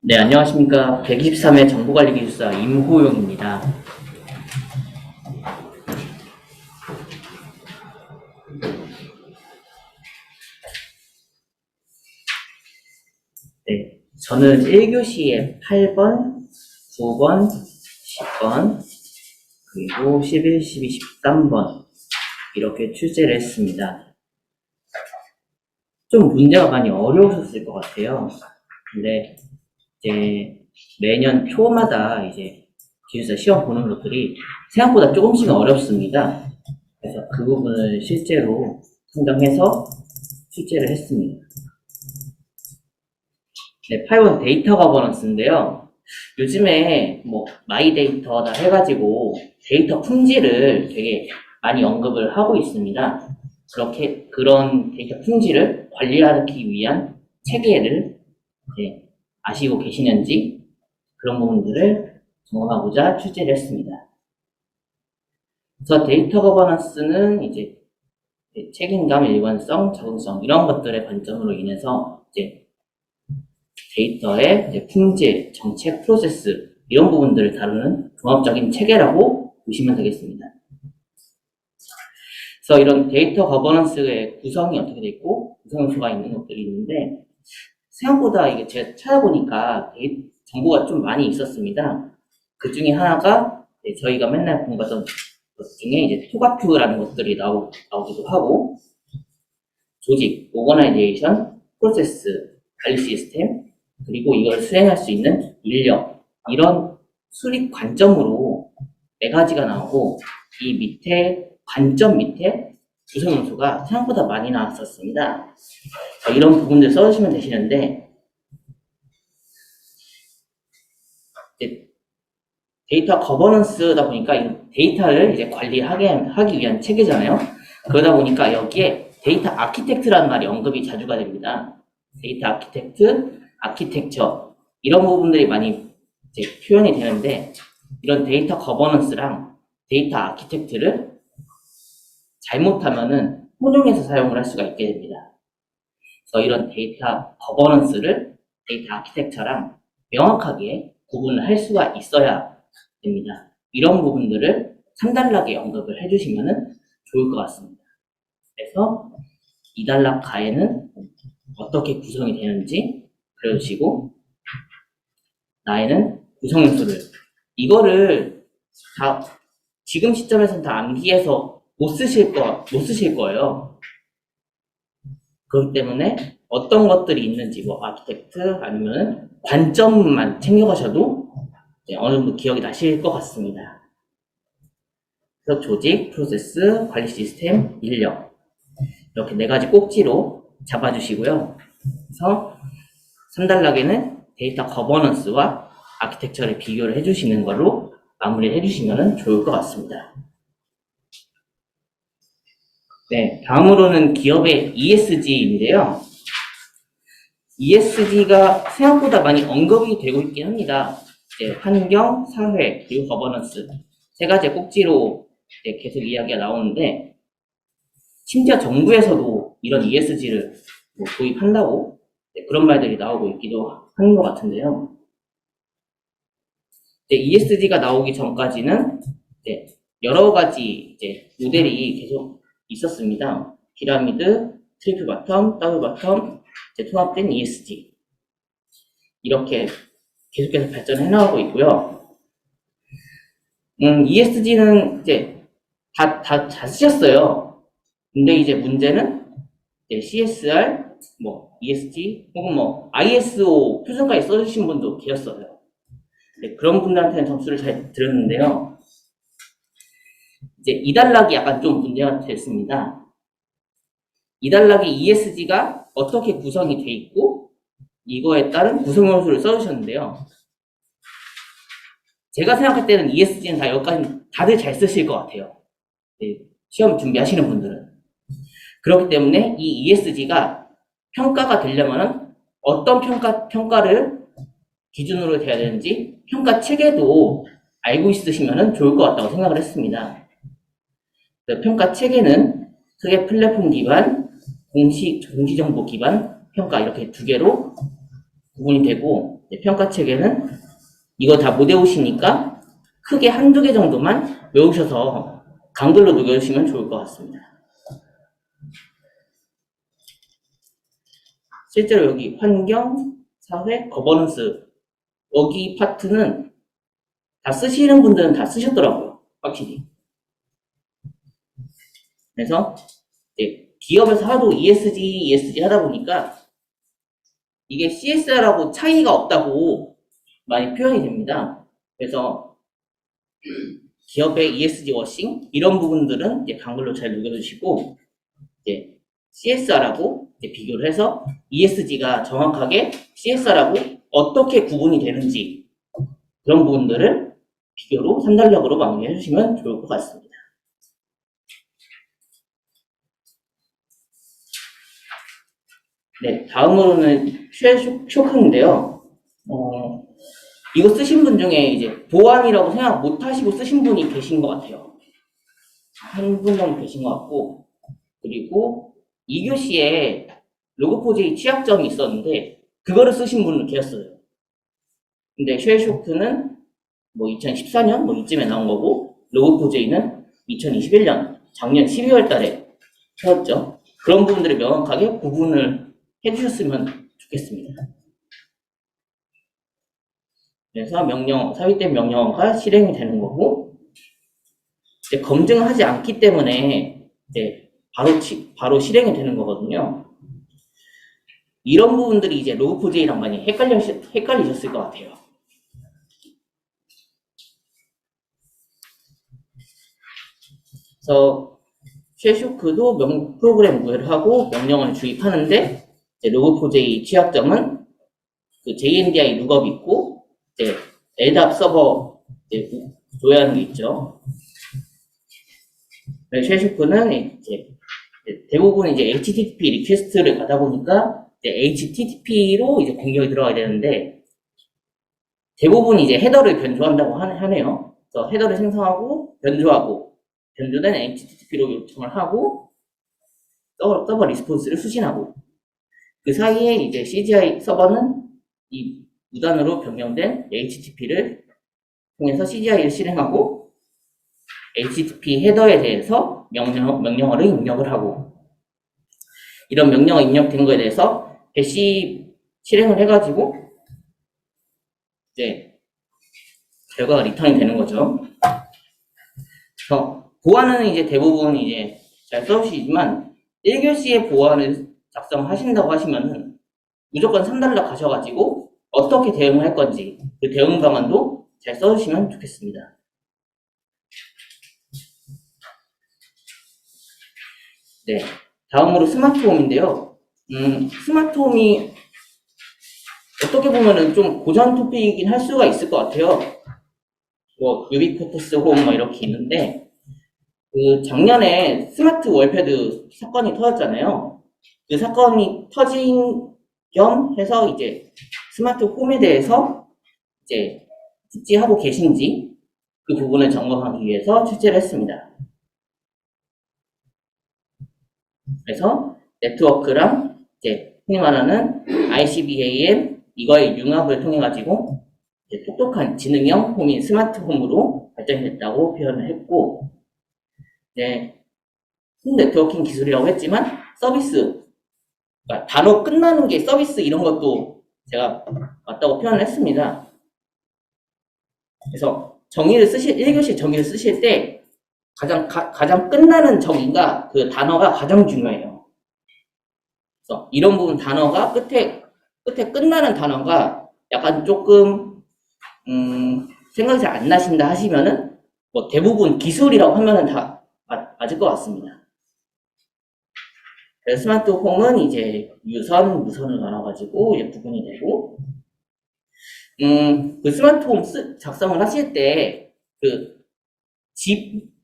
네, 안녕하십니까. 123회 정보관리기술사 임호용입니다. 네, 저는 1교시에 8번, 9번, 10번, 그리고 11, 12, 13번 이렇게 출제를 했습니다. 좀 문제가 많이 어려우셨을 것 같아요. 근데 이제 매년 초마다 이제 기술사 시험 보는 것들이 생각보다 조금씩은 어렵습니다. 그래서 그 부분을 실제로 선정해서 출제를 했습니다. 네, 8번 데이터 거버넌스인데요. 요즘에 뭐 마이 데이터다 해가지고 데이터 품질을 되게 많이 언급을 하고 있습니다. 그런 데이터 품질을 관리하기 위한 체계를 아시고 계시는지 그런 부분들을 점검하고자 출제를 했습니다. 그래서 데이터 거버넌스는 이제 책임감, 일관성, 적응성 이런 것들의 관점으로 인해서 이제 데이터의 이제 품질, 정책, 프로세스 이런 부분들을 다루는 종합적인 체계라고 보시면 되겠습니다. 그래서 이런 데이터 거버넌스의 구성이 어떻게 되어 있고 구성 요소가 있는 것들이 있는데 생각보다 이게 제가 찾아보니까 정보가 좀 많이 있었습니다. 그 중에 하나가 저희가 맨날 공부하던 것 중에 이제 토가큐라는 것들이 나오기도 하고 조직, 오거나이제이션, 프로세스, 관리 시스템 그리고 이걸 수행할 수 있는 인력 이런 수립 관점으로 4가지가 나오고 이 밑에 관점 밑에 구성 요소가 생각보다 많이 나왔었습니다. 이런 부분들 써주시면 되시는데 데이터 거버넌스다 보니까 이 데이터를 이제 하기 위한 체계잖아요. 그러다 보니까 여기에 데이터 아키텍트라는 말이 언급이 자주가 됩니다. 데이터 아키텍트, 아키텍처 이런 부분들이 많이 이제 표현이 되는데 이런 데이터 거버넌스랑 데이터 아키텍트를 잘못하면은 혼용해서 사용을 할 수가 있게 됩니다. 그래서 이런 데이터 거버넌스를 데이터 아키텍처랑 명확하게 구분을 할 수가 있어야 됩니다. 이런 부분들을 3단락에 언급을 해주시면 좋을 것 같습니다. 그래서 2단락 가에는 어떻게 구성이 되는지 그려주시고 나에는 구성 요소를 이거를 다 지금 시점에서는 다 암기해서 못 쓰실 거예요. 그렇기 때문에 어떤 것들이 있는지 뭐 아키텍트 아니면 관점만 챙겨가셔도 어느 정도 기억이 나실 것 같습니다. 그래서 조직, 프로세스, 관리 시스템, 인력 이렇게 4가지 꼭지로 잡아주시고요. 그래서 3단락에는 데이터 거버넌스와 아키텍처를 비교를 해주시는 걸로 마무리를 해주시면 좋을 것 같습니다. 네, 다음으로는 기업의 ESG인데요. ESG가 생각보다 많이 언급이 되고 있긴 합니다. 환경, 사회, 그리고 거버넌스 3가지 꼭지로 계속 이야기가 나오는데 심지어 정부에서도 이런 ESG를 도입한다고 그런 말들이 나오고 있기도 하는 것 같은데요. ESG가 나오기 전까지는 여러 가지 모델이 계속 있었습니다. 피라미드, 트리플 바텀, 더블 바텀, 통합된 ESG 이렇게 계속해서 발전해 나가고 있고요. ESG는 다 쓰셨어요. 근데 이제 문제는 CSR, ESG 혹은 ISO 표준까지 써주신 분도 계셨어요. 그런 분들한테는 점수를 잘 드렸는데요. 이제 2단락이 약간 좀 문제가 됐습니다. 2단락에 ESG가 어떻게 구성이 돼 있고 이거에 따른 구성 요소를 써주셨는데요. 제가 생각할 때는 ESG는 다 여기까지 다들 잘 쓰실 것 같아요. 시험 준비하시는 분들은. 그렇기 때문에 이 ESG가 평가가 되려면 어떤 평가를 기준으로 돼야 되는지 평가 체계도 알고 있으시면 좋을 것 같다고 생각을 했습니다. 평가 체계는 크게 플랫폼 기반, 공시정보 기반 평가 이렇게 2개로 구분이 되고, 평가 체계는 이거 다 못 외우시니까 크게 한두 개 정도만 외우셔서 강글로 녹여주시면 좋을 것 같습니다. 실제로 여기 환경, 사회, 거버넌스 여기 파트는 다 쓰시는 분들은 다 쓰셨더라고요. 확실히. 그래서 기업에서 하도 ESG 하다 보니까 이게 CSR하고 차이가 없다고 많이 표현이 됩니다. 그래서 기업의 ESG 워싱 이런 부분들은 이제 강글로 잘 녹여주시고 이제 CSR하고 이제 비교를 해서 ESG가 정확하게 CSR하고 어떻게 구분이 되는지 그런 부분들을 비교로 3단락으로 마무리해 주시면 좋을 것 같습니다. 네, 다음으로는 쉐쇼크인데요. 이거 쓰신 분 중에 이제 보안이라고 생각 못 하시고 쓰신 분이 계신 것 같아요. 한 분 정도 계신 것 같고, 그리고 2교시에 로그4j 취약점이 있었는데, 그거를 쓰신 분은 계셨어요. 근데 쉐쇼크는 뭐 2014년 뭐 이쯤에 나온 거고, 로그4j는 2021년 작년 12월 달에 세웠죠. 그런 부분들을 명확하게 구분을 해주셨으면 좋겠습니다. 그래서 삽입된 명령어가 실행이 되는 거고, 이제 검증을 하지 않기 때문에 이제 바로 실행이 되는 거거든요. 이런 부분들이 이제 로그4j랑 많이 헷갈리셨을 것 같아요. 그래서 쉐쇼크도 프로그램 구현을 하고 명령을 주입하는데 이제 로그4j 취약점은 그 JNDI 룩업이 있고 이제 LDAP 서버 이제 조회하는 게 있죠. 쉐쇼크는 이제 대부분 이제 HTTP 리퀘스트를 가다 보니까 이제 HTTP로 이제 공격이 들어가야 되는데 대부분 이제 헤더를 변조한다고 하네요. 그래서 헤더를 생성하고 변조된 HTTP로 요청을 하고 서버 리스폰스를 수신하고 그 사이에 이제 CGI 서버는 이 무단으로 변경된 HTTP를 통해서 CGI를 실행하고 HTTP 헤더에 대해서 명령어를 입력을 하고 이런 명령어 입력된 거에 대해서 배시 실행을 해가지고 이제 결과가 리턴이 되는 거죠. 그래서 보안은 이제 대부분 이제 잘 써주시지만 1교시에 보안을 작성하신다고 하시면은 무조건 3단락 가셔가지고 어떻게 대응을 할 건지 그 대응 방안도 잘 써주시면 좋겠습니다. 네, 다음으로 스마트홈인데요. 스마트홈이 어떻게 보면은 좀 고전 토픽이긴 할 수가 있을 것 같아요. 뭐 유비쿼터스 홈 뭐 이렇게 있는데 그 작년에 스마트 월패드 사건이 터졌잖아요. 그 사건이 터진 겸 해서 이제 스마트 홈에 대해서 이제 숙지하고 계신지 그 부분을 점검하기 위해서 출제를 했습니다. 그래서 네트워크랑 이제 흔히 말하는 ICBAM 이거의 융합을 통해 가지고 똑똑한 지능형 홈인 스마트 홈으로 발전됐다고 표현을 했고, 네, 홈 네트워킹 기술이라고 했지만 서비스, 그러니까 단어 끝나는 게 서비스 이런 것도 제가 맞다고 표현을 했습니다. 그래서 1교시 정의를 쓰실 때 가장 끝나는 정의가 그 단어가 가장 중요해요. 그래서 이런 부분 단어가 끝에 끝나는 단어가 약간 조금 생각이 잘 안 나신다 하시면은 뭐 대부분 기술이라고 하면은 다 맞을 것 같습니다. 그래서 스마트 홈은 이제 유선, 무선을 나눠가지고 이제 구분이 되고 그 스마트 홈 작성을 하실 때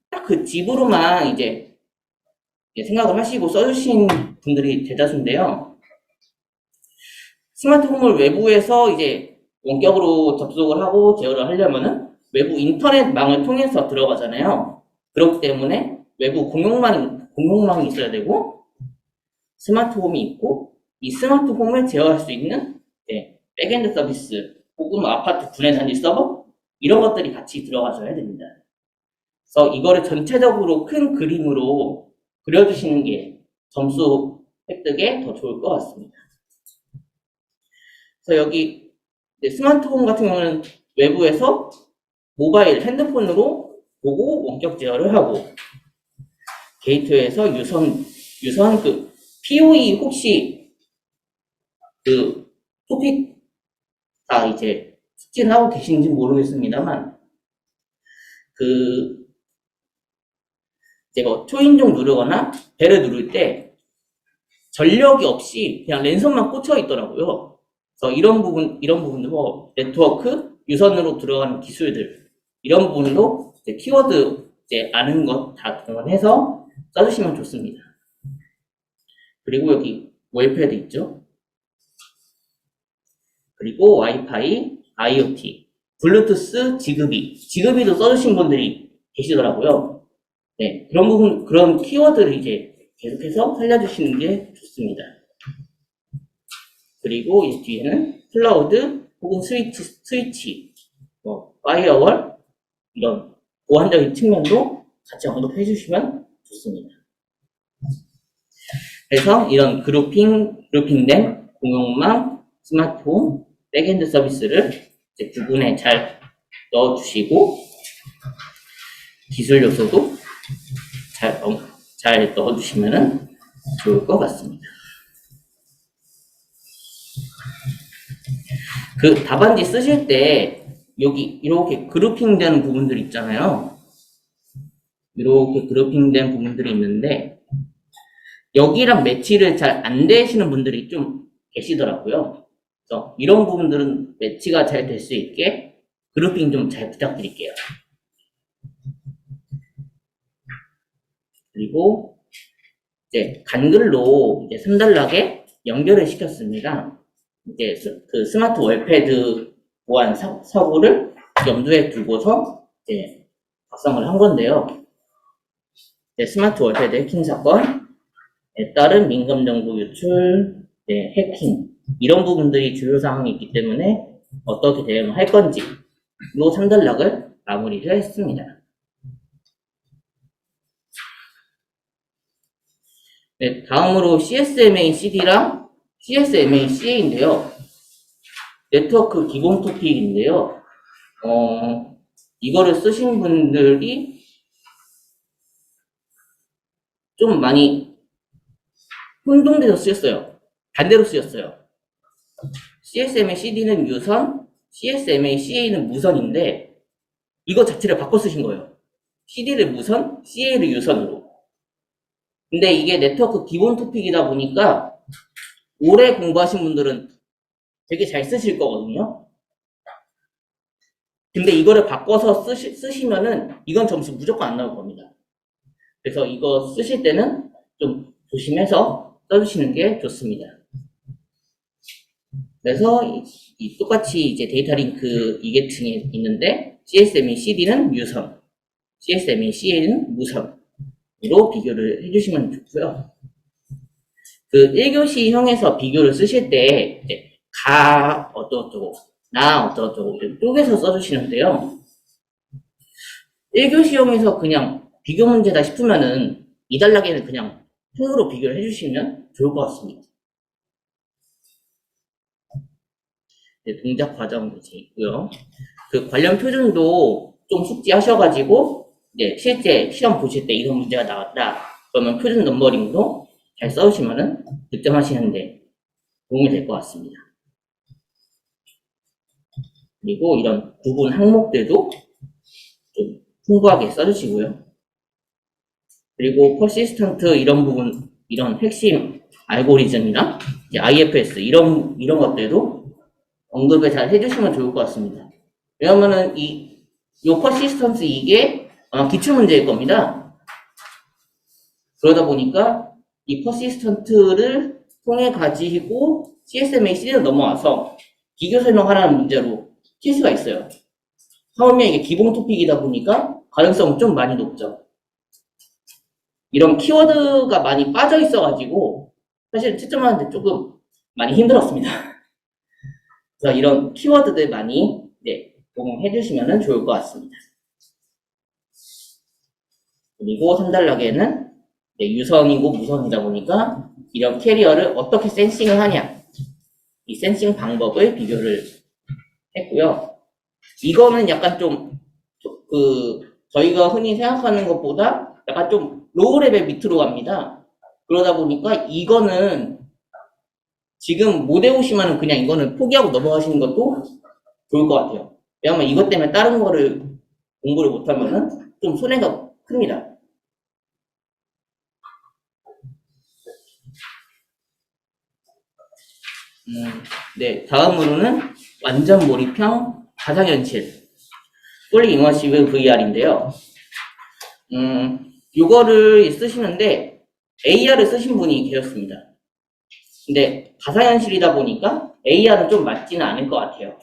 딱 그 집으로만 이제 생각을 하시고 써주신 분들이 대다수인데요. 스마트 홈을 외부에서 이제 원격으로 접속을 하고 제어를 하려면은 외부 인터넷망을 통해서 들어가잖아요. 그렇기 때문에 외부 공용망이 있어야 되고 스마트 홈이 있고 이 스마트 홈을 제어할 수 있는 백엔드 서비스, 혹은 아파트 분해 단지 서버, 이런 것들이 같이 들어가서 해야 됩니다. 그래서 이거를 전체적으로 큰 그림으로 그려주시는 게 점수 획득에 더 좋을 것 같습니다. 그래서 여기 스마트홈 같은 경우는 외부에서 모바일 핸드폰으로 보고 원격 제어를 하고, 게이트웨이에서 유선 POE 혹시 토픽 다 이제 숙지를 하고 계신지 모르겠습니다만, 이제 초인종 누르거나 벨을 누를 때 전력이 없이 그냥 랜선만 꽂혀 있더라고요. 그래서 이런 부분도 네트워크, 유선으로 들어가는 기술들, 이런 부분도 이제 키워드 이제 아는 것 다 동원해서 써주시면 좋습니다. 그리고 여기 웰패드 있죠? 그리고 와이파이, IoT, 블루투스, 지그비도 써주신 분들이 계시더라고요. 네, 그런 키워드를 이제 계속해서 살려주시는 게 좋습니다. 그리고 이 뒤에는 클라우드 혹은 스위치, 파이어월, 이런 보안적인 측면도 같이 언급해 주시면 좋습니다. 그래서 이런 그룹핑된 공용망, 스마트홈, 백엔드 서비스를 이제 구분에 잘 넣어주시고, 기술 요소도 잘 넣어주시면 좋을 것 같습니다. 답안지 쓰실 때 여기 이렇게 그룹핑된 부분들 있잖아요. 이렇게 그룹핑된 부분들이 있는데 여기랑 매치를 잘 안 되시는 분들이 좀 계시더라고요. 그래서 이런 부분들은 매치가 잘 될 수 있게 그룹핑 좀 잘 부탁드릴게요. 그리고 이제 간글로 이제 3단락에 연결을 시켰습니다. 이제 스마트 월패드 보안 사고를 염두에 두고서 이제 작성을 한 건데요. 스마트 월패드 해킹 사건에 따른 민감 정보 유출, 해킹, 이런 부분들이 주요 사항이 있기 때문에 어떻게 대응을 할 건지 이 3단락을 마무리를 했습니다. 네, 다음으로 CSMA CD랑 CSMA CA인데요. 네트워크 기본 토픽인데요. 이거를 쓰신 분들이 좀 많이 혼동돼서 쓰였어요. 반대로 쓰였어요. CSMA CD는 유선, CSMA CA는 무선인데 이거 자체를 바꿔 쓰신 거예요. CD를 무선, CA를 유선으로. 근데 이게 네트워크 기본 토픽이다 보니까 오래 공부하신 분들은 되게 잘 쓰실 거거든요. 근데 이거를 바꿔서 쓰시면은 이건 점수 무조건 안 나올 겁니다. 그래서 이거 쓰실 때는 좀 조심해서 써주시는 게 좋습니다. 그래서 똑같이 이제 데이터 링크 2계층이 있는데 CSMA CD는 유선, CSMA CA는 무선으로 비교를 해주시면 좋고요. 1교시형에서 비교를 쓰실 때 이제 어떠고 나 어떠고 쪼개서 써주시는데요. 1교시형에서 그냥 비교 문제다 싶으면은 2단락에는 그냥 통으로 비교를 해주시면 좋을 것 같습니다. 동작 과정도 이제 있고요. 관련 표준도 좀 숙지하셔가지고 실제 시험 보실 때 이런 문제가 나왔다 그러면 표준 넘버링도 잘 써주시면은 득점하시는데 도움이 될 것 같습니다. 그리고 이런 부분 항목들도 좀 풍부하게 써주시고요. 그리고 퍼시스턴트 이런 부분, 이런 핵심 알고리즘이나 IFS 이런 것들도 언급을 잘 해주시면 좋을 것 같습니다. 왜냐면은 요 퍼시스턴스 이게 아마 기출문제일 겁니다. 그러다 보니까 이 퍼시스턴트를 통해 가지고 CSMA CD로 넘어와서 비교 설명하라는 문제로 칠 수가 있어요. 처음에 이게 기본 토픽이다 보니까 가능성은 좀 많이 높죠. 이런 키워드가 많이 빠져 있어가지고 사실 채점하는데 조금 많이 힘들었습니다. 그래서 이런 키워드들 많이 공유해 주시면 좋을 것 같습니다. 그리고 3단락에는 유선이고 무선이다 보니까 이런 캐리어를 어떻게 센싱을 하냐, 이 센싱 방법을 비교를 했고요. 이거는 약간 좀 저희가 흔히 생각하는 것보다 약간 좀 로우 레벨 밑으로 갑니다. 그러다 보니까 이거는 지금 못 외우시면 그냥 이거는 포기하고 넘어가시는 것도 좋을 것 같아요. 왜냐면 이것 때문에 다른 거를 공부를 못하면은 좀 손해가 큽니다. 네, 다음으로는 완전 몰입형 가상현실 fully immersive VR인데요. 이거를 쓰시는데 AR을 쓰신 분이 계셨습니다. 근데 가상현실이다 보니까 AR은 좀 맞지는 않을 것 같아요.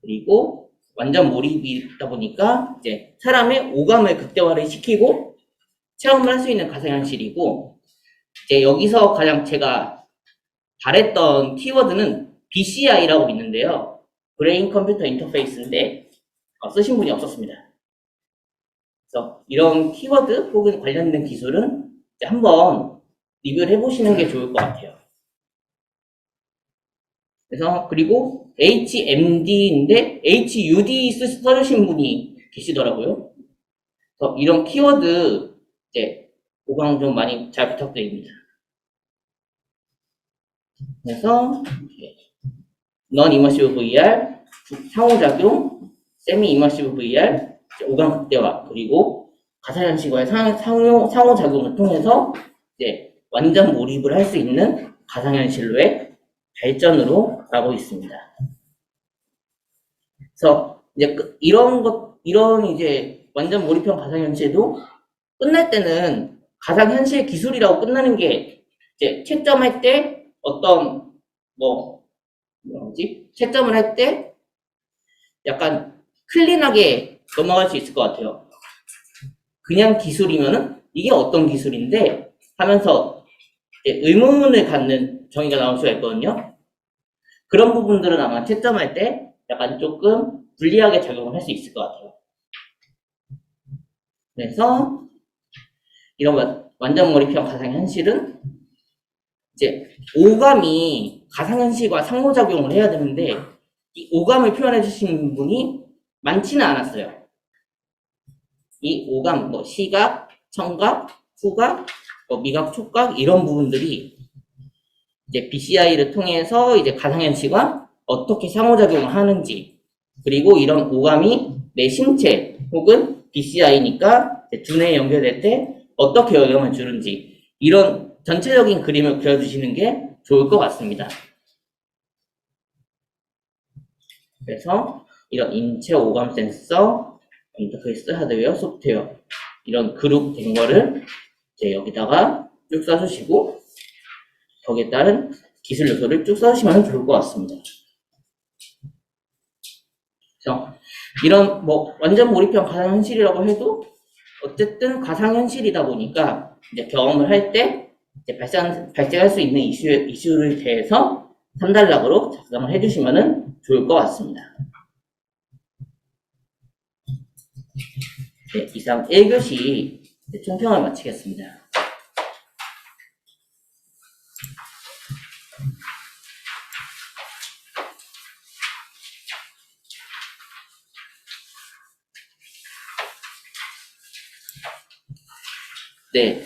그리고 완전 몰입이다 보니까 이제 사람의 오감을 극대화를 시키고 체험을 할 수 있는 가상현실이고, 이제 여기서 가장 제가 바랬던 키워드는 BCI라고 있는데요. 브레인 컴퓨터 인터페이스인데 쓰신 분이 없었습니다. 그래서 이런 키워드 혹은 관련된 기술은 이제 한번 리뷰를 해보시는 게 좋을 것 같아요. 그래서 그리고 HMD인데 HUD 써주신 분이 계시더라고요. 그래서 이런 키워드 이제 보강 좀 많이 잘 부탁드립니다. 그래서 non-immersive VR, 상호작용, semi-immersive VR, 오감 극대화, 그리고 가상현실과의 상호작용을 통해서 이제 완전 몰입을 할 수 있는 가상현실로의 발전으로 가고 있습니다. 그래서 이제 이런 이제 완전 몰입형 가상현실도 끝날 때는 가상현실 기술이라고 끝나는 게 이제 채점할 때 어떤 채점을 할 때 약간 클린하게 넘어갈 수 있을 것 같아요. 그냥 기술이면은 이게 어떤 기술인데 하면서 의문을 갖는 정의가 나올 수가 있거든요. 그런 부분들은 아마 채점할 때 약간 조금 불리하게 작용을 할 수 있을 것 같아요. 그래서 이런 완전 몰입형 가상현실은 이제 오감이 가상현실과 상호작용을 해야 되는데 이 오감을 표현해 주신 분이 많지는 않았어요. 이 오감, 시각, 청각, 후각, 미각, 촉각 이런 부분들이 이제 BCI를 통해서 이제 가상현실과 어떻게 상호작용을 하는지, 그리고 이런 오감이 내 신체 혹은 BCI니까 두뇌에 연결될 때 어떻게 영향을 주는지 이런 전체적인 그림을 그려주시는 게 좋을 것 같습니다. 그래서 이런 인체 오감 센서, 인터페이스, 하드웨어, 소프트웨어 이런 그룹 된 거를 이제 여기다가 쭉 써주시고 거기에 따른 기술 요소를 쭉 써주시면 좋을 것 같습니다. 그래서 이런 완전 몰입형 가상현실이라고 해도 어쨌든 가상현실이다 보니까 이제 경험을 할 때 발생할 수 있는 이슈를 대해서 3단락으로 작성을 해주시면 좋을 것 같습니다. 네, 이상 1교시 총평을 마치겠습니다. 네,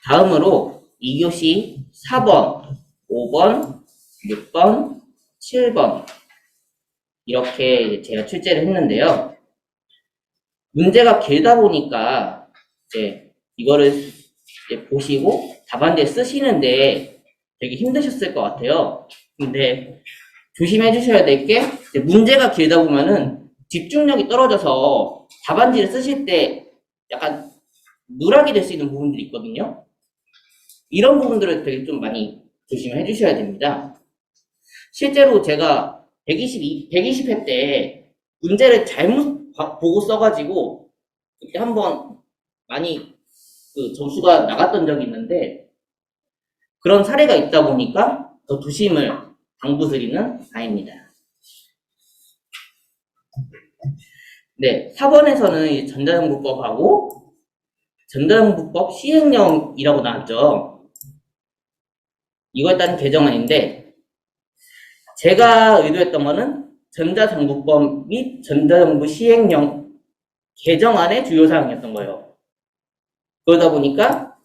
다음으로 2교시 4번, 5번, 6번, 7번 이렇게 제가 출제를 했는데요. 문제가 길다 보니까 이제 이거를 이제 보시고 답안지에 쓰시는데 되게 힘드셨을 것 같아요. 근데 조심해 주셔야 될 게 문제가 길다 보면은 집중력이 떨어져서 답안지를 쓰실 때 약간 누락이 될 수 있는 부분들이 있거든요. 이런 부분들을 되게 좀 많이 조심해 주셔야 됩니다. 실제로 제가 120회 때 문제를 잘못 보고 써가지고 그때 한번 많이 점수가 나갔던 적이 있는데 그런 사례가 있다 보니까 더 조심을 당부드리는 바입니다. 네, 4번에서는 전자정부법하고 전자정부법 시행령이라고 나왔죠. 이거에 따른 개정안인데 제가 의도했던 거는 전자정부법 및 전자정부 시행령 개정안의 주요 사항이었던 거예요. 그러다 보니까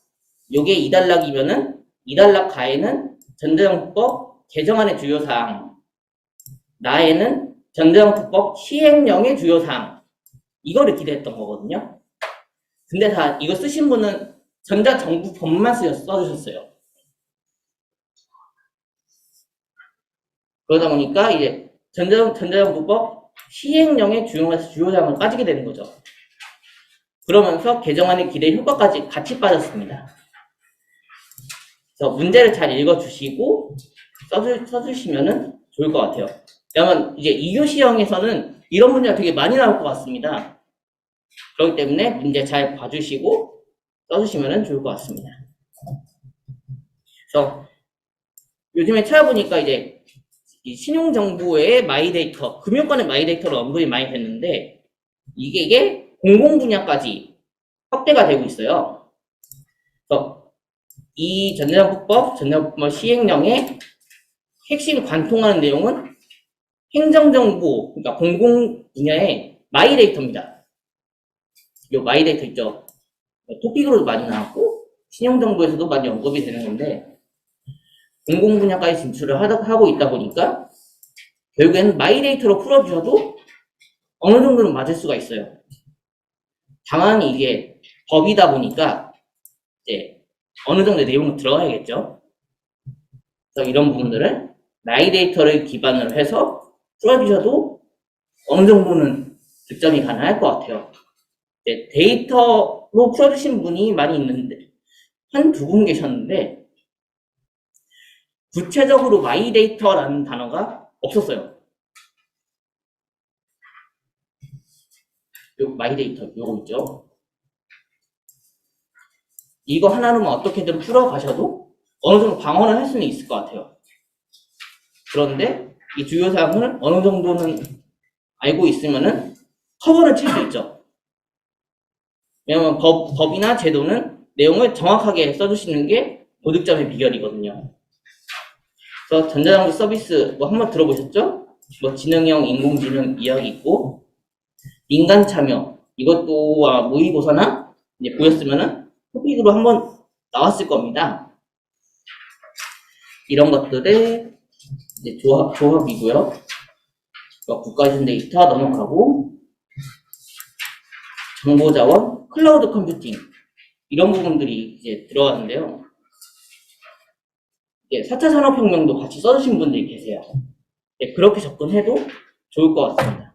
요게 2단락이면은 2단락 가에는 전자정부법 개정안의 주요 사항, 나에는 전자정부법 시행령의 주요 사항, 이거를 기대했던 거거든요. 근데 다 이거 쓰신 분은 전자정부법만 써주셨어요. 그러다 보니까 이제 전자정부법 시행령의 주요 사항을 빠지게 되는 거죠. 그러면서 개정안의 기대 효과까지 같이 빠졌습니다. 그래서 문제를 잘 읽어주시고 써주시면 좋을 것 같아요. 왜냐면 이제 2교시형에서는 이런 문제가 되게 많이 나올 것 같습니다. 그렇기 때문에 문제 잘 봐주시고 써주시면 좋을 것 같습니다. 그래서 요즘에 찾아보니까 이제 신용정보의 마이데이터, 금융권의 마이데이터로 언급이 많이 됐는데 이게 공공 분야까지 확대가 되고 있어요. 그래서 이 전자정부법 시행령의 핵심 관통하는 내용은 행정정보, 그러니까 공공 분야의 마이데이터입니다. 이 마이데이터 있죠. 토픽으로도 많이 나왔고 신용정보에서도 많이 언급이 되는 건데 공공 분야까지 진출을 하고 있다 보니까 결국에는 마이데이터로 풀어주셔도 어느 정도는 맞을 수가 있어요. 다만 이게 법이다 보니까 이제 어느 정도 내용은 들어가야겠죠. 그래서 이런 부분들을 마이데이터를 기반으로 해서 풀어주셔도 어느 정도는 득점이 가능할 것 같아요. 데이터로 풀어주신 분이 많이 있는데 한 두 분 계셨는데 구체적으로 마이데이터라는 단어가 없었어요. 요 마이데이터 요거 있죠. 이거 하나로만 어떻게든 풀어가셔도 어느 정도 방어를 할 수는 있을 것 같아요. 그런데 이 주요 사항을 어느 정도는 알고 있으면은 커버를 칠 수 있죠. 왜냐면 법이나 제도는 내용을 정확하게 써주시는 게 고득점의 비결이거든요. 그래서 전자정부 서비스 뭐 한번 들어보셨죠? 뭐 지능형 인공지능 이야기 있고 인간 참여 이것도 모의고사나 이제 보였으면은 토픽으로 한번 나왔을 겁니다. 이런 것들의 이제 조합이고요. 국가유선 데이터 넘어가고 정보자원, 클라우드 컴퓨팅 이런 부분들이 이제 들어가는데요. 4차 산업혁명도 같이 써주신 분들이 계세요. 그렇게 접근해도 좋을 것 같습니다.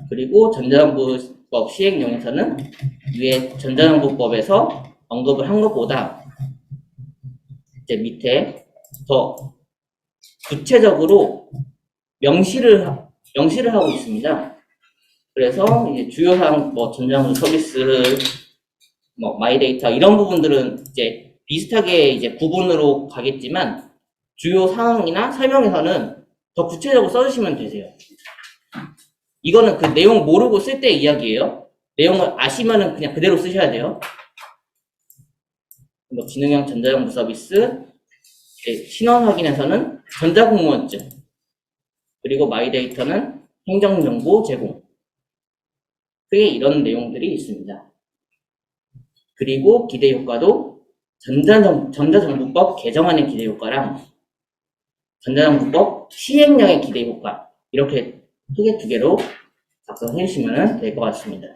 그리고 전자정부법 시행령에서는 위에 전자정부법에서 언급을 한 것보다 이제 밑에 더 구체적으로 명시를 하고 있습니다. 그래서 이제 주요 사항 뭐 전자정부 서비스 뭐 마이데이터 이런 부분들은 이제 비슷하게 이제 구분으로 가겠지만 주요 사항이나 설명에서는 더 구체적으로 써주시면 되세요. 이거는 그 내용 모르고 쓸 때 이야기예요. 내용을 아시면은 그냥 그대로 쓰셔야 돼요. 뭐 지능형 전자정부 서비스, 신원 확인에서는 전자공무원증, 그리고 마이데이터는 행정정보 제공. 크게 이런 내용들이 있습니다. 그리고 기대효과도 전자정부법 개정안의 기대효과랑 전자정부법 시행령의 기대효과 이렇게 크게 두 개로 작성해 주시면 될 것 같습니다.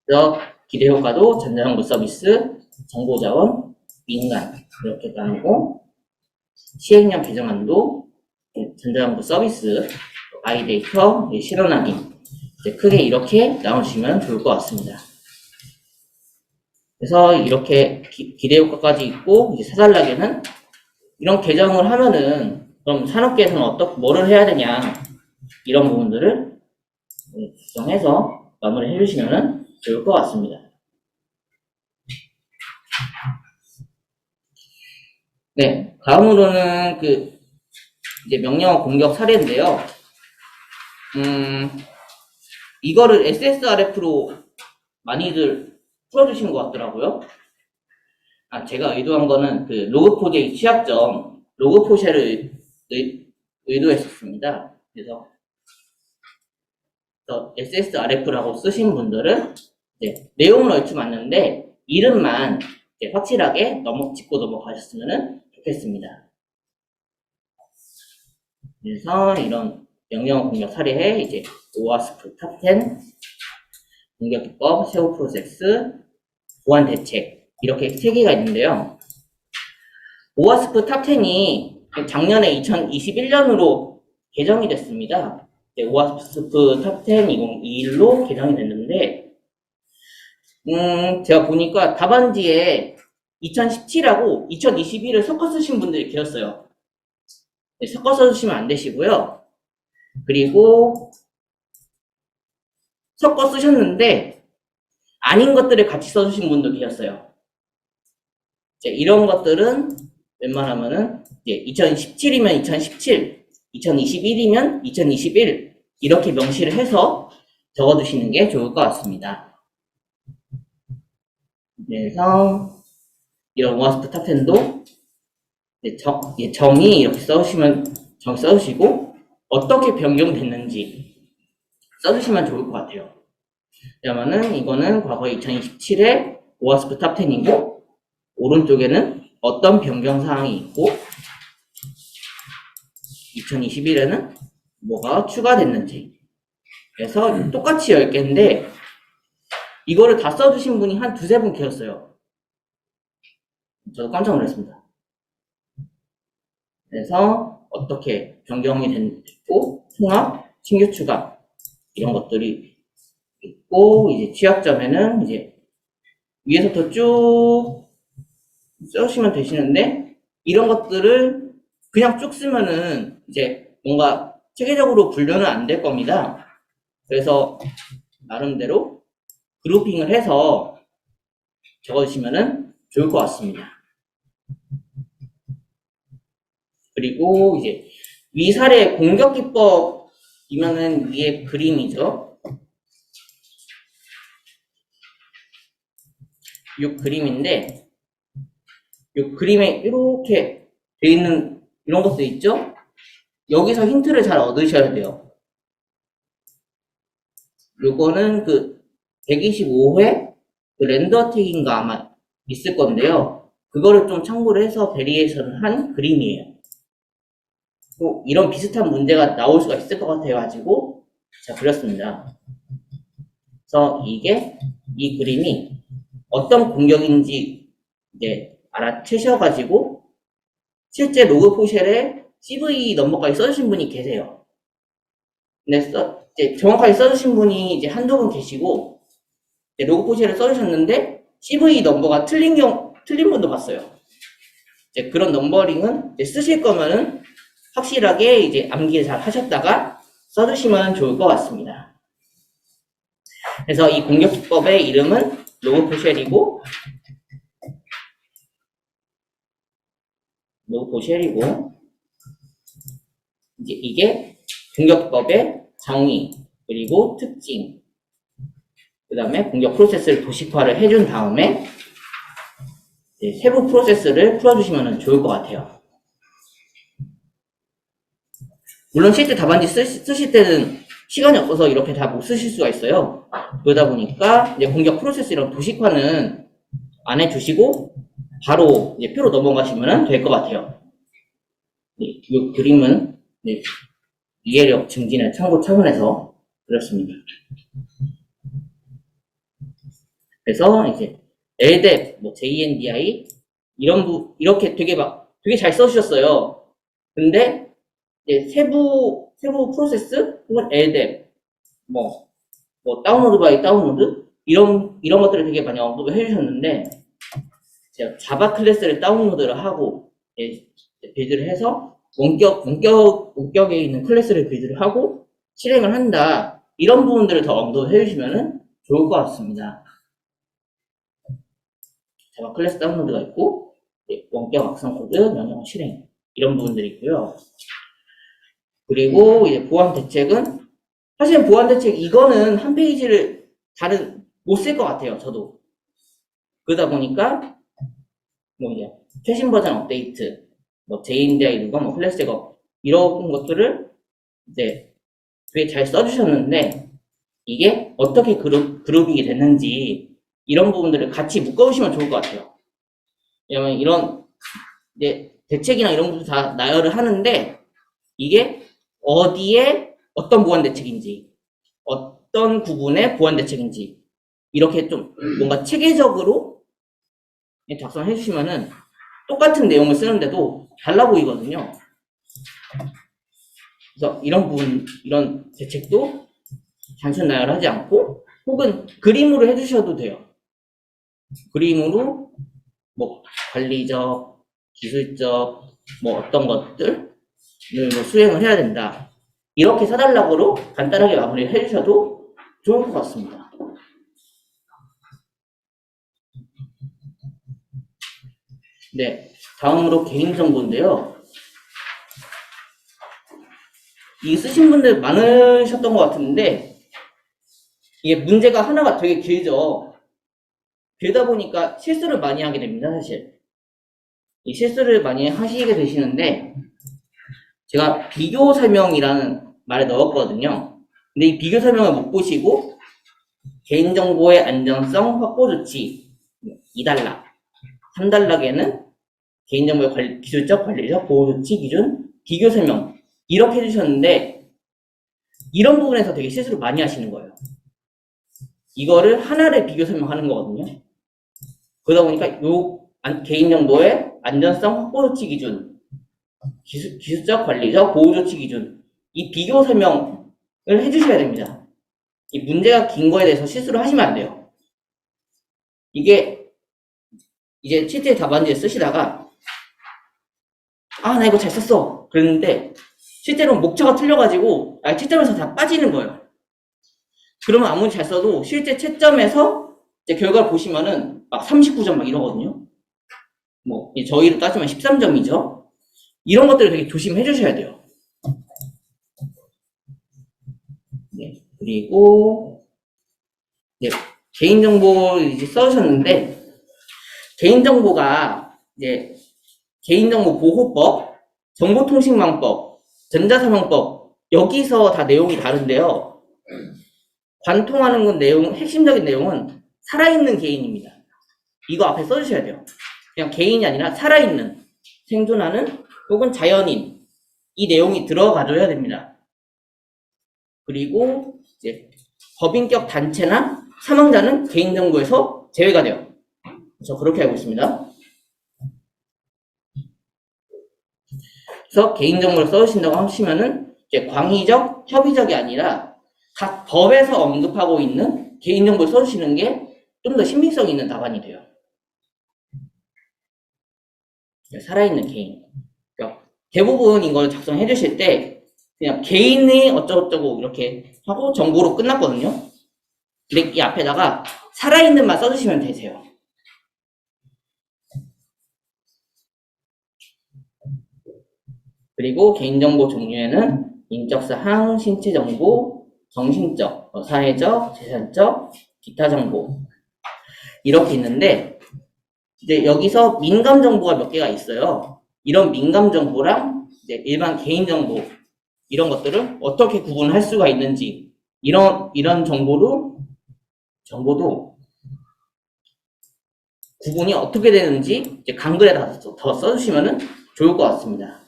그래서 기대효과도 전자정부 서비스, 정보자원, 민간 이렇게 나누고 시행령 개정안도 전자정부 서비스, 마이데이터, 실현 확인 크게 이렇게 나누시면 좋을 것 같습니다. 그래서 이렇게 기대효과까지 있고 이제 4단락에는 이런 개정을 하면은 그럼 산업계에서는 뭐를 해야 되냐 이런 부분들을 구성해서 마무리해 주시면 좋을 것 같습니다. 네, 다음으로는 이제 명령어 공격 사례인데요. 이거를 SSRF로 많이들 풀어주신 것 같더라고요. 제가 의도한 거는 로그포즈의 취약점, 로그포쉐를 의도했었습니다. 그래서 SSRF라고 쓰신 분들은 내용은 얼추 맞는데 이름만 확실하게 짚고 넘어가셨으면 좋겠습니다. 그래서 이런 명령어 공격 사례에 이제 오와스프 탑10, 공격 기법, 세오 프로세스, 보안 대책 이렇게 3개가 있는데요. 오와스프 탑10이 작년에 2021년으로 개정이 됐습니다. 오와스프 탑10 2021로 개정이 됐는데 제가 보니까 답안지에 2017하고 2021을 섞어 쓰신 분들이 계셨어요. 섞어 써주시면 안 되시고요. 그리고 섞어 쓰셨는데 아닌 것들을 같이 써주신 분도 계셨어요. 이런 것들은 웬만하면은 2017이면 2017, 2021이면 2021 이렇게 명시를 해서 적어두시는 게 좋을 것 같습니다. 그래서 이런 오와스프 탑10도 정의 이렇게 써주시고 어떻게 변경됐는지 써주시면 좋을 것 같아요. 그러면은 이거는 과거 2027에 오와스프 탑10이고 오른쪽에는 어떤 변경사항이 있고 2021에는 뭐가 추가됐는지. 그래서 똑같이 10개인데 이거를 다 써주신 분이 한 두세 분 계셨어요. 저도 깜짝 놀랐습니다. 그래서 어떻게 변경이 됐고 통합, 신규 추가 이런 것들이 있고 이제 취약점에는 이제 위에서부터 쭉 써주시면 되시는데 이런 것들을 그냥 쭉 쓰면은 이제 뭔가 체계적으로 분류는 안 될 겁니다. 그래서 나름대로 그룹핑을 해서 적어주시면은 좋을 것 같습니다. 그리고 이제 위 사례 공격 기법이면은 위에 그림이죠. 이 그림인데 이 그림에 이렇게 돼 있는 이런 것들 있죠? 여기서 힌트를 잘 얻으셔야 돼요. 요거는 125회 렌더틱인가 아마 있을 건데요. 그거를 좀 참고를 해서 베리에이션을 한 그림이에요. 또 이런 비슷한 문제가 나올 수가 있을 것 같아가지고 제가 그렸습니다. 그래서 이 그림이 어떤 공격인지 이제 알아채셔가지고 실제 로그 포쉘에 CV 넘버까지 써주신 분이 계세요. 근데 이제 정확하게 써주신 분이 이제 한두 분 계시고 로그 포쉘을 써주셨는데 CV 넘버가 틀린 분도 봤어요. 이제 그런 넘버링은 이제 쓰실 거면은 확실하게 이제 암기 잘 하셨다가 써주시면 좋을 것 같습니다. 그래서 이 공격 기법의 이름은 로그 포쉘이고 이제 이게 공격 기법의 정의 그리고 특징 그 다음에 공격 프로세스를 도식화를 해준 다음에 세부 프로세스를 풀어주시면 좋을 것 같아요. 물론 실제 답안지 쓰실 때는 시간이 없어서 이렇게 다 못 쓰실 수가 있어요. 그러다 보니까 이제 공격 프로세스 이런 도식화는 안 해주시고 바로 이제 표로 넘어가시면 될 것 같아요. 이 그림은 이해력 증진의 참고 차원에서 그렸습니다. 그래서 이제 LDEP, JNDI 이렇게 되게 잘 써주셨어요. 근데 이제 세부 프로세스 혹은 LDEP 다운로드 바이 다운로드 이런 것들을 되게 많이 언급을 해주셨는데 제가 자바 클래스를 다운로드를 하고 빌드를 해서 원격에 있는 클래스를 빌드를 하고 실행을 한다. 이런 부분들을 더 언급을 해주시면 좋을 것 같습니다. 자바 클래스 다운로드가 있고 원격 악성 코드, 명령 실행 이런 부분들이 있고요. 그리고 이제 보안 대책은 사실 보안 대책 이거는 한 페이지를 다른 못 쓸 것 같아요. 저도 그러다 보니까 뭐 이제 최신 버전 업데이트, 뭐 제인대학 이거 뭐 플래시 제거 이런 것들을 이제 되게 잘 써주셨는데 이게 어떻게 그룹이 됐는지 이런 부분들을 같이 묶어보시면 좋을 것 같아요. 왜냐면 이런 이제 대책이나 이런 것도 다 나열을 하는데 이게 어디에 어떤 보안 대책인지 어떤 구분의 보안 대책인지 이렇게 좀 뭔가 체계적으로 작성해 주시면은 똑같은 내용을 쓰는데도 달라 보이거든요. 그래서 이런 부분, 이런 대책도 단순 나열하지 않고 혹은 그림으로 해주셔도 돼요. 그림으로 뭐 관리적, 기술적 뭐 어떤 것들을 뭐 수행을 해야 된다. 이렇게 사달락으로 간단하게 마무리를 해주셔도 좋을 것 같습니다. 네, 다음으로 개인정보인데요. 이 쓰신 분들 많으셨던 것 같은데 이게 문제가 하나가 되게 길죠. 길다 보니까 실수를 많이 하게 됩니다, 사실. 이 실수를 많이 하시게 되시는데 제가 비교 설명이라는 말을 넣었거든요. 근데 이 비교 설명을 못 보시고 개인정보의 안전성 확보 조치 2단락, 3단락에는 개인정보의 기술적, 관리적, 보호 조치 기준, 비교 설명 이렇게 해주셨는데 이런 부분에서 되게 실수를 많이 하시는 거예요. 이거를 하나를 비교 설명하는 거거든요. 그러다 보니까 요 개인정보의 안전성 확보 조치 기준, 기술적, 관리적, 보호 조치 기준 이 비교 설명을 해주셔야 됩니다. 이 문제가 긴 거에 대해서 실수를 하시면 안 돼요. 이게 이제 실제 답안지에 쓰시다가 나 이거 잘 썼어 그랬는데 실제로 목차가 틀려가지고 채점에서 다 빠지는 거예요. 그러면 아무리 잘 써도 실제 채점에서 이제 결과를 보시면은 막 39점 막 이러거든요. 뭐 저희로 따지면 13점이죠. 이런 것들을 되게 조심해 주셔야 돼요. 네, 그리고 네, 개인정보 이제 써주셨는데 개인정보가 이제 개인정보보호법, 정보통신망법, 전자사망법 여기서 다 내용이 다른데요. 관통하는 건 핵심적인 내용은 살아있는 개인입니다. 이거 앞에 써주셔야 돼요. 그냥 개인이 아니라 살아있는, 생존하는 혹은 자연인 이 내용이 들어가줘야 됩니다. 그리고 이제 법인격 단체나 사망자는 개인정보에서 제외가 돼요. 저 그렇게 알고 있습니다. 그래서 개인정보를 써주신다고 하시면은 이제 광의적, 협의적이 아니라 각 법에서 언급하고 있는 개인정보를 써주시는 게 좀 더 신빙성 있는 답안이 돼요. 살아있는 개인. 그러니까 대부분 이걸 작성해 주실 때 그냥 개인이 어쩌고저쩌고 이렇게 하고 정보로 끝났거든요. 근데 이 앞에다가 살아있는만 써주시면 되세요. 그리고 개인정보 종류에는 인적사항, 신체정보, 정신적, 사회적, 재산적, 기타 정보 이렇게 있는데 이제 여기서 민감 정보가 몇 개가 있어요. 이런 민감 정보랑 이제 일반 개인 정보 이런 것들을 어떻게 구분할 수가 있는지 이런 정보도 구분이 어떻게 되는지 이제 강글에다 더 써주시면 좋을 것 같습니다.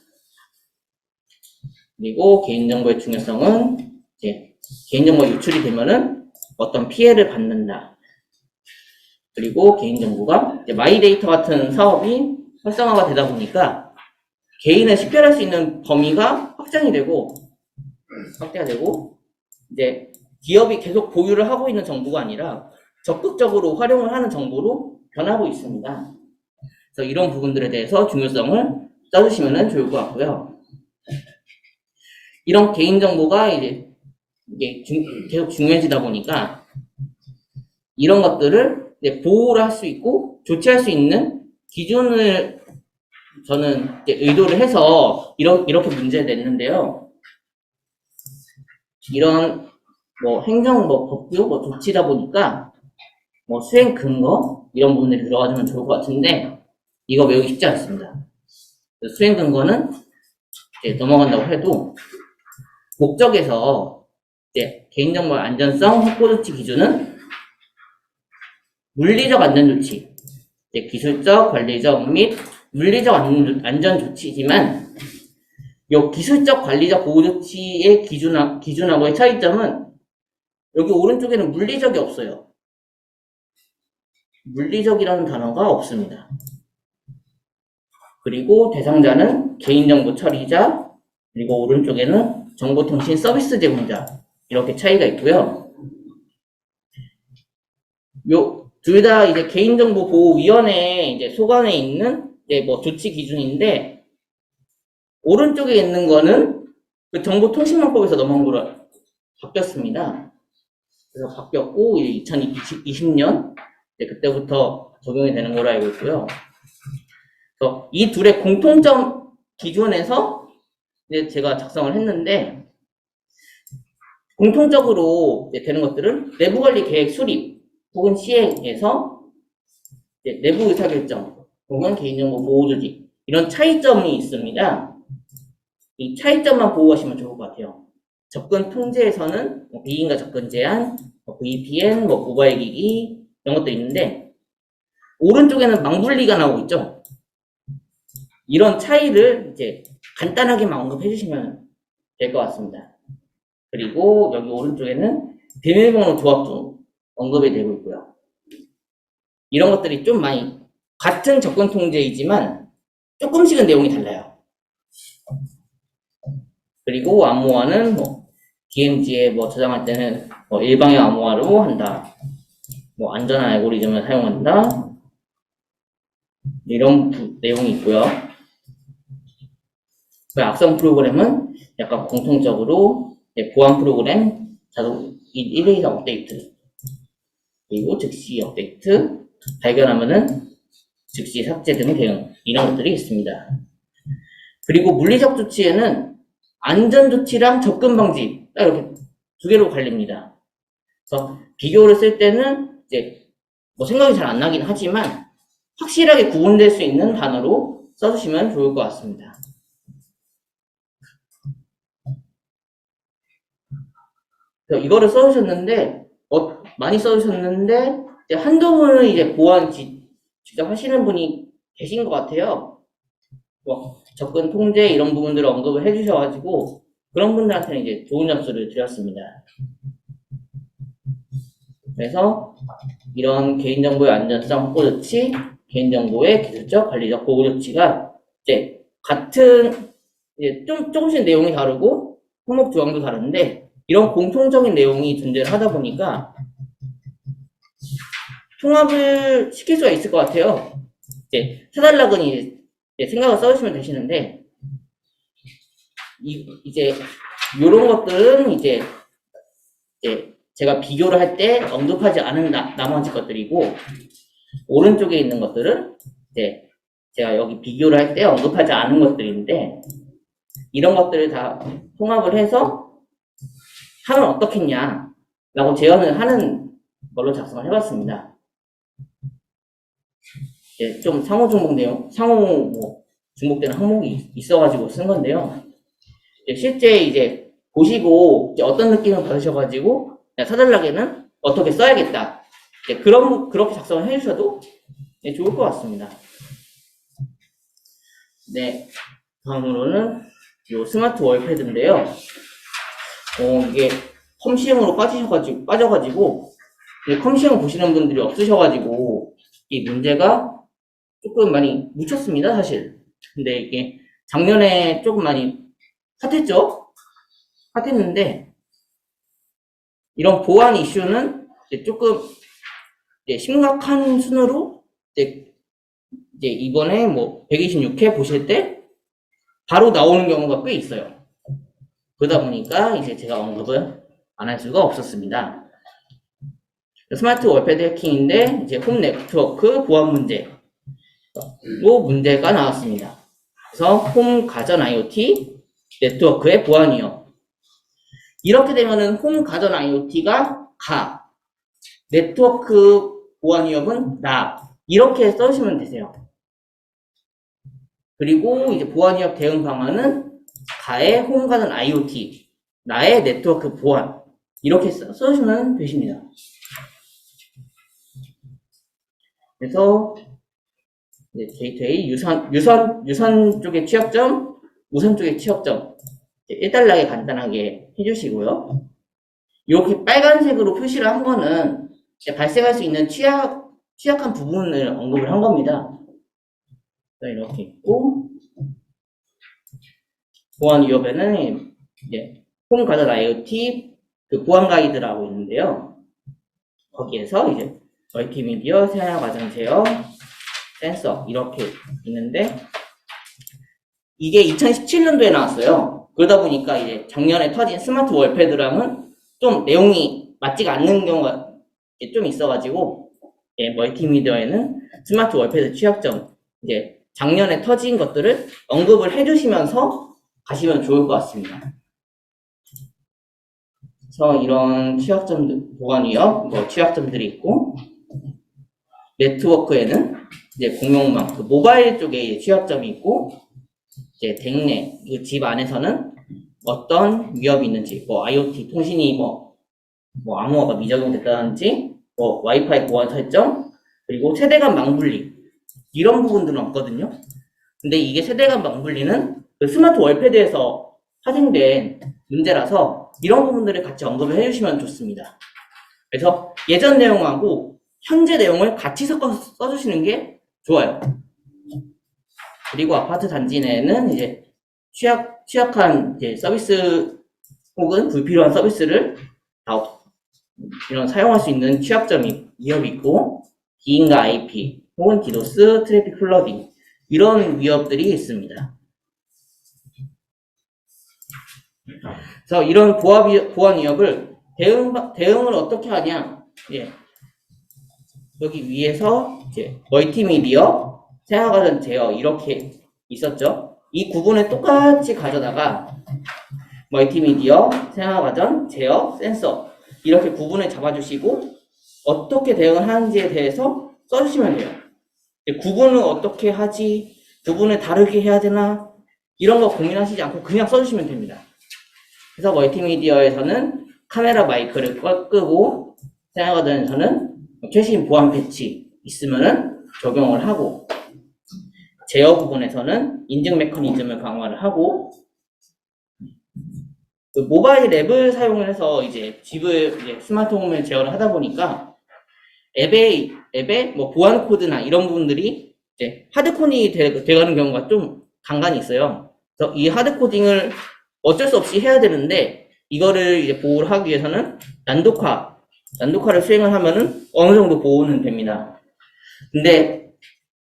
그리고 개인정보의 중요성은 이제 개인정보 유출이 되면은 어떤 피해를 받는다. 그리고 개인정보가 이제 마이데이터 같은 사업이 활성화가 되다 보니까 개인을 식별할 수 있는 범위가 확대가 되고 이제 기업이 계속 보유를 하고 있는 정보가 아니라 적극적으로 활용을 하는 정보로 변하고 있습니다. 그래서 이런 부분들에 대해서 중요성을 써주시면 좋을 것 같고요. 이런 개인정보가 이제 계속 중요해지다 보니까 이런 것들을 이제 보호를 할 수 있고 조치할 수 있는 기준을 저는 이제 의도를 해서 이렇게 문제를 냈는데요. 이런 뭐 행정 법규 조치다 보니까 수행 근거 이런 부분들이 들어가주면 좋을 것 같은데 이거 외우기 쉽지 않습니다. 수행 근거는 이제 넘어간다고 해도 목적에서 이제 개인정보 안전성 확보 조치 기준은 물리적 안전 조치, 이제 기술적, 관리적 및 물리적 안전 조치지만 이 기술적, 관리적 보호 조치의 기준하고의 차이점은 여기 오른쪽에는 물리적이 없어요. 물리적이라는 단어가 없습니다. 그리고 대상자는 개인정보 처리자, 그리고 오른쪽에는 정보통신 서비스 제공자 이렇게 차이가 있고요. 요 둘 다 이제 개인정보보호위원회 이제 소관에 있는 이제 조치 기준인데 오른쪽에 있는 거는 그 정보통신망법에서 넘어온 거로 바뀌었습니다. 그래서 바뀌었고 2020년 그때부터 적용이 되는 걸로 알고 있고요. 그래서 이 둘의 공통점 기준에서 이제 제가 작성을 했는데 공통적으로 되는 것들은 내부관리 계획 수립 혹은 시행에서 내부 의사결정 혹은 개인정보 보호조직 이런 차이점이 있습니다. 이 차이점만 보호하시면 좋을 것 같아요. 접근 통제에서는 비인가 접근 제한, VPN, 모바일 기기 이런 것도 있는데 오른쪽에는 망분리가 나오고 있죠. 이런 차이를 이제 간단하게만 언급해 주시면 될 것 같습니다. 그리고 여기 오른쪽에는 비밀번호 조합도 언급이 되고 있고요. 이런 것들이 좀 많이 같은 접근 통제이지만 조금씩은 내용이 달라요. 그리고 암호화는 DMZ에 저장할 때는 일방향 암호화로 한다. 안전한 알고리즘을 사용한다. 이런 내용이 있고요. 악성 프로그램은 약간 공통적으로 보안 프로그램 자동 1회 이상 업데이트 그리고 즉시 업데이트 발견하면은 즉시 삭제 등 대응 이런 것들이 있습니다. 그리고 물리적 조치에는 안전 조치랑 접근 방지 딱 이렇게 두 개로 갈립니다. 그래서 비교를 쓸 때는 이제 생각이 잘 안 나긴 하지만 확실하게 구분될 수 있는 단어로 써주시면 좋을 것 같습니다. 이거를 써주셨는데 많이 써주셨는데 한두 분은 이제 보안 직접 하시는 분이 계신 것 같아요. 접근 통제 이런 부분들을 언급을 해주셔가지고 그런 분들한테는 이제 좋은 점수를 드렸습니다. 그래서 이런 개인정보의 안전성 확보 조치, 개인정보의 기술적, 관리적 보호 조치가 이제 같은 이제 조금씩 내용이 다르고 항목 조항도 다른데 이런 공통적인 내용이 존재를 하다 보니까 통합을 시킬 수가 있을 것 같아요. 이제 사달락은 이제 생각을 써주시면 되시는데 이제 이런 것들은 이제 제가 비교를 할 때 언급하지 않은 나머지 것들이고 오른쪽에 있는 것들은 이제 제가 여기 비교를 할 때 언급하지 않은 것들인데 이런 것들을 다 통합을 해서 하면 어떻겠냐 라고 제안을 하는 걸로 작성을 해봤습니다. 좀 상호 중복되는 항목이 있어가지고 쓴 건데요. 실제 이제 보시고 어떤 느낌을 받으셔가지고 사달락에는 어떻게 써야겠다. 그렇게 작성을 해주셔도 좋을 것 같습니다. 네, 다음으로는 요 스마트 월패드인데요. 이게 컴시험으로 빠져가지고 컴시험 보시는 분들이 없으셔가지고 이 문제가 조금 많이 묻혔습니다, 사실. 근데 이게 작년에 조금 많이 핫했죠? 핫했는데 이런 보안 이슈는 조금 심각한 순으로 이제 이번에 126회 보실 때 바로 나오는 경우가 꽤 있어요. 그러다 보니까 이제 제가 언급을 안 할 수가 없었습니다. 스마트 월패드 해킹인데 이제 홈 네트워크 보안 문제로 문제가 나왔습니다. 그래서 홈 가전 IoT 네트워크의 보안 위협. 이렇게 되면은 홈 가전 IoT가 가, 네트워크 보안 위협은 나. 이렇게 써주시면 되세요. 그리고 이제 보안 위협 대응 방안은 가의 홈 가전 IoT, 나의 네트워크 보안. 이렇게 써주시면 되십니다. 그래서 게이트웨이 유선 쪽의 취약점, 무선 쪽의 취약점 일단락에 간단하게 해주시고요. 이렇게 빨간색으로 표시를 한 거는 발생할 수 있는 취약한 부분을 언급을 한 겁니다. 이렇게 있고, 보안 위협에는 이제 홈 가전 IoT 그 보안 가이드라고 있는데요. 거기에서 이제 멀티미디어, 생활 가전 제어, 센서 이렇게 있는데 이게 2017년도에 나왔어요. 그러다 보니까 이제 작년에 터진 스마트 월패드랑은 좀 내용이 맞지가 않는 경우가 좀 있어가지고 멀티미디어에는 스마트 월패드 취약점 이제 작년에 터진 것들을 언급을 해주시면서 가시면 좋을 것 같습니다. 그래서 이런 취약점들, 보안 위협, 취약점들이 있고, 네트워크에는 이제 공용망, 그 모바일 쪽에 취약점이 있고, 이제 댁내, 그 집 안에서는 어떤 위협이 있는지, IoT 통신이 암호화가 미적용됐다든지, 와이파이 보안 설정, 그리고 세대 간 망분리, 이런 부분들은 없거든요. 근데 이게 세대 간 망분리는 그 스마트 월패드에서 파생된 문제라서 이런 부분들을 같이 언급을 해주시면 좋습니다. 그래서 예전 내용하고 현재 내용을 같이 섞어서 써주시는 게 좋아요. 그리고 아파트 단지 내에는 이제 취약한 이제 서비스 혹은 불필요한 서비스를 이런 사용할 수 있는 취약점이 위협이 있고, 비인가 IP 혹은 디도스, 트래픽 플러깅 이런 위협들이 있습니다. 그래서 이런 보안 위협을 대응을 어떻게 하냐? 여기 위에서 이제 멀티미디어, 생활가전 제어 이렇게 있었죠. 이 구분을 똑같이 가져다가 멀티미디어, 생활가전, 제어, 센서 이렇게 구분을 잡아주시고 어떻게 대응을 하는지에 대해서 써주시면 돼요. 구분을 어떻게 하지? 구분을 다르게 해야 되나? 이런 거 고민하시지 않고 그냥 써주시면 됩니다. 그래서 멀티미디어에서는 카메라 마이크를 끄고, 생활가전에서는 최신 보안 패치 있으면은 적용을 하고, 제어 부분에서는 인증 메커니즘을 강화를 하고, 그 모바일 앱을 사용을 해서 이제 스마트홈을 제어를 하다 보니까 앱에 보안 코드나 이런 부분들이 이제 하드코딩이 돼가는 경우가 좀 간간히 있어요. 그래서 이 하드코딩을 어쩔 수 없이 해야 되는데 이거를 이제 보호를 하기 위해서는 난독화를 수행을 하면은 어느 정도 보호는 됩니다. 근데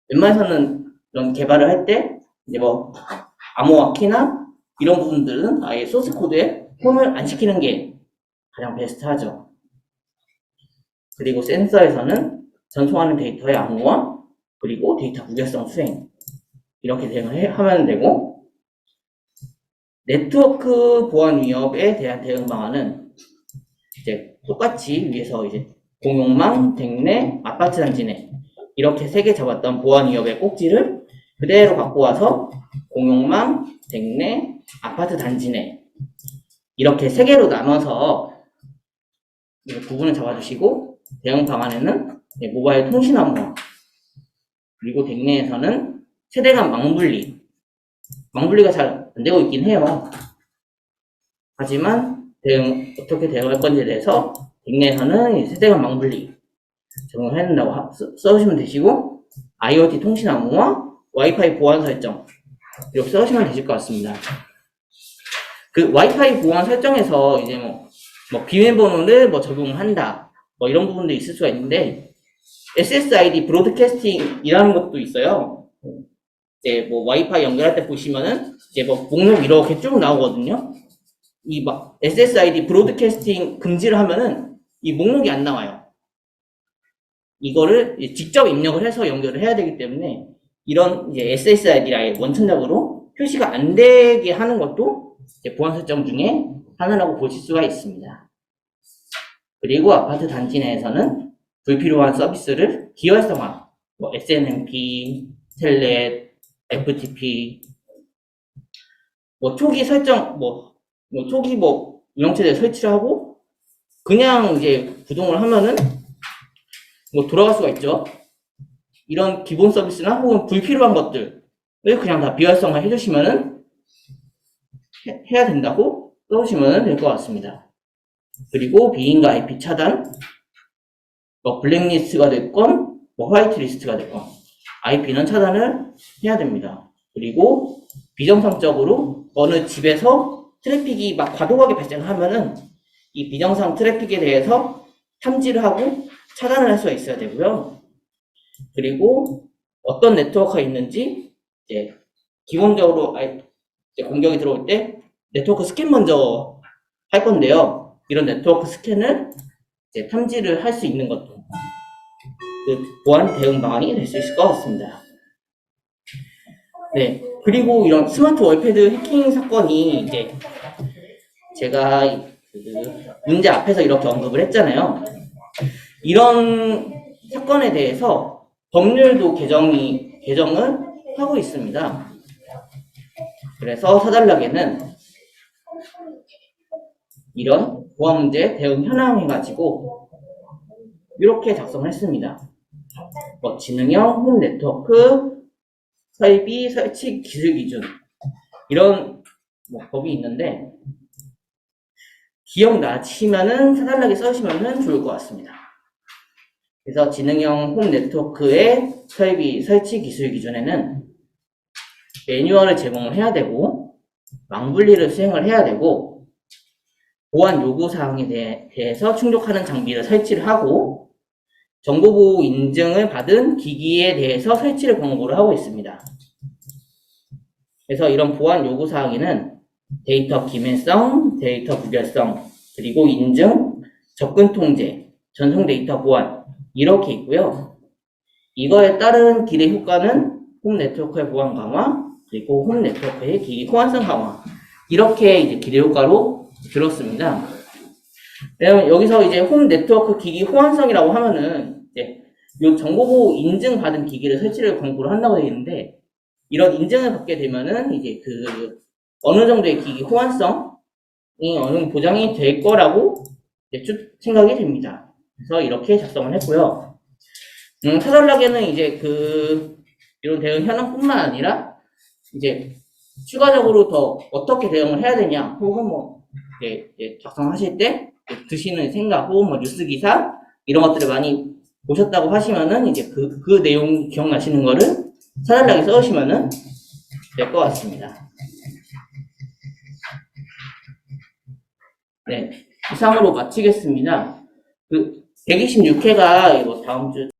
웬만해서는 이런 개발을 할 때 이제 암호화 키나 이런 부분들은 아예 소스 코드에 홈을 안 시키는 게 가장 베스트하죠. 그리고 센서에서는 전송하는 데이터의 암호화 그리고 데이터 무결성 수행 이렇게 대응을 하면 되고, 네트워크 보안 위협에 대한 대응 방안은 이제 똑같이 위에서 이제 공용망, 댁내, 아파트 단지 내 이렇게 3개 잡았던 보안 위협의 꼭지를 그대로 갖고 와서 공용망, 댁내, 아파트 단지 내 이렇게 3개로 나눠서 구분을 잡아주시고, 대응 방안에는 모바일 통신 암호화 그리고 댁내에서는 세대 간 망분리가 잘 안 되고 있긴 해요. 하지만 어떻게 대응할 건지에 대해서 댁내에서는 세대 간 망분리 적용해야 된다고 써주시면 되시고, IoT 통신 암호화, 와이파이 보안 설정 이렇게 써주시면 되실 것 같습니다. 그 와이파이 보안 설정에서 이제 비밀번호를 적용을 한다 이런 부분도 있을 수가 있는데, SSID 브로드캐스팅이라는 것도 있어요. 이제 와이파이 연결할 때 보시면은 이제 목록 이렇게 쭉 나오거든요. 이 SSID 브로드캐스팅 금지를 하면은 이 목록이 안 나와요. 이거를 직접 입력을 해서 연결을 해야 되기 때문에 이런 이제 SSID를 아예 원천적으로 표시가 안 되게 하는 것도 이제 보안 설정 중에 하나라고 보실 수가 있습니다. 그리고 아파트 단지 내에서는 불필요한 서비스를 비활성화, 뭐 SNMP, 텔넷, FTP, 뭐 초기 설정, 초기 운영체제 설치를 하고 그냥 이제 구동을 하면은 돌아갈 수가 있죠. 이런 기본 서비스나 혹은 불필요한 것들을 그냥 다 비활성화 해주시면은 해야 된다고 써주시면 될 것 같습니다. 그리고 비인가 IP 차단, 블랙리스트가 됐건 화이트리스트가 됐건 IP는 차단을 해야 됩니다. 그리고 비정상적으로 어느 집에서 트래픽이 막 과도하게 발생하면은 이 비정상 트래픽에 대해서 탐지를 하고 차단을 할 수가 있어야 되고요. 그리고 어떤 네트워크가 있는지 이제 기본적으로 이제 공격이 들어올 때 네트워크 스캔 먼저 할 건데요. 이런 네트워크 스캔을 이제 탐지를 할 수 있는 것도 그 보안 대응 방안이 될 수 있을 것 같습니다. 네. 그리고 이런 스마트 월패드 해킹 사건이 이제 제가 그 문제 앞에서 이렇게 언급을 했잖아요. 이런 사건에 대해서 법률도 개정을 하고 있습니다. 그래서 사달락에는 이런 보안 문제 대응 현황 해가지고 이렇게 작성을 했습니다. 지능형 홈 네트워크 설비 설치 기술 기준 이런 법이 있는데 기억나시면은 사달락에 써주시면은 좋을 것 같습니다. 그래서 지능형 홈 네트워크의 설비 설치 기술 기준에는 매뉴얼을 제공을 해야 되고 망분리를 수행을 해야 되고 보안 요구 사항에 대해서 충족하는 장비를 설치를 하고 정보보호 인증을 받은 기기에 대해서 설치를 권고를 하고 있습니다. 그래서 이런 보안 요구 사항에는 데이터 기밀성, 데이터 구별성, 그리고 인증, 접근 통제, 전송 데이터 보안 이렇게 있고요. 이거에 따른 기대 효과는 홈 네트워크의 보안 강화, 그리고 홈 네트워크의 기기 호환성 강화 이렇게 이제 기대 효과로 들었습니다. 왜냐면 여기서 이제 홈 네트워크 기기 호환성이라고 하면은 이제 요 정보보호 인증 받은 기기를 설치를 권고를 한다고 되어 있는데 이런 인증을 받게 되면은 이제 그 어느 정도의 기기 호환성이 어느 정도 보장이 될 거라고 이제 생각이 됩니다. 그래서 이렇게 작성을 했고요. 사전락에는 이제 이런 대응 현황뿐만 아니라 이제 추가적으로 더 어떻게 대응을 해야 되냐 혹은 이제 작성하실 때 드시는 생각 혹은 뉴스 기사 이런 것들을 많이 보셨다고 하시면은 이제 그 내용 기억나시는 거를 사전락에 써주시면은 될 것 같습니다. 네, 이상으로 마치겠습니다. 126회가 이거 다음 주